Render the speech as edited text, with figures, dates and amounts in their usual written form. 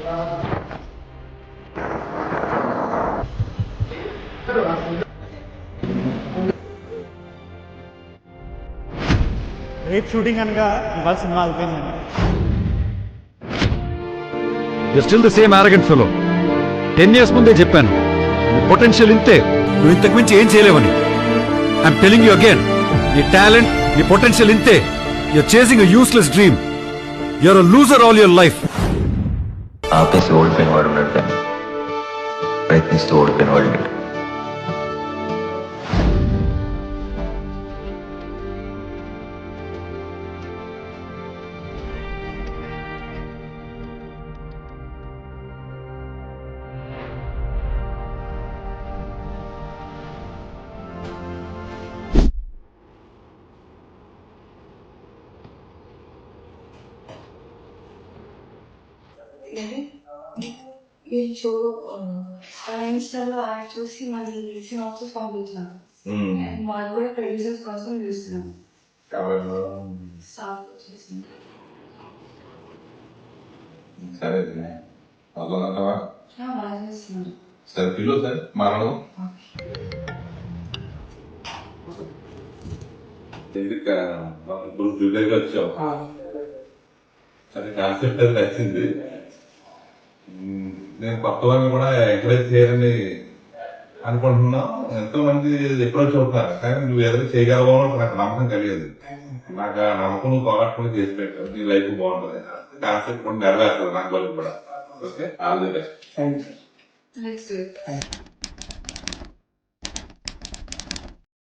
రేపు షూటింగ్ అనగా ఇవాళ సినిమా అయిపోయిందండి. You're still the same arrogant fellow. 10 years ముందే చెప్పాను, నీ పొటెన్షియల్ ఇంతే, నువ్వు ఇంతకు మించి ఏం చేయలేవని. ఐఎమ్ టెలింగ్ యూ అగైన్, నీ టాలెంట్, నీ పొటెన్షియల్ ఇంతే. You're chasing a useless dream. You're a loser all your life. ఆపేసి ఓడిపోయిన వాడు ఉన్నట్టు ప్రయత్నిస్తూ ఓడిపోయిన వాడు లేడు. ఈ షో ఇన్స్టాలో యాడ్ చూసి మళ్ళీ సినాప్సిస్ పంపించాను. వాళ్ళు కూడా ప్రొడ్యూసర్స్ కోసం చూస్తున్నాను. స్టాఫ్ వచ్చేసింది. సరే బాగా చేస్తున్నాను. సరే పిలు సార్ మాట్లాడదాం. ఇప్పుడు ప్రిపేర్గా వచ్చావు. సరే కాన్సెప్ట్ అది నచ్చింది. నేను కొత్త వాళ్ళని కూడా ఎంకరేజ్ చేయాలని అనుకుంటున్నా. ఎంతో మంది అప్రోచ్ అవుతున్నారు, కానీ నువ్వు ఏదైనా చేయగలవో నాకు నమ్మకం కలిగేది. నాకు ఆ నమ్మకం నువ్వు పోగొట్టుకుని చేసి పెట్టావు. నీ లైఫ్ బాగుంటుంది, కాన్సెప్ట్ కూడా నెరవేరుతుంది నాకు వాళ్ళు కూడా. Okay, all the best. Let's do it.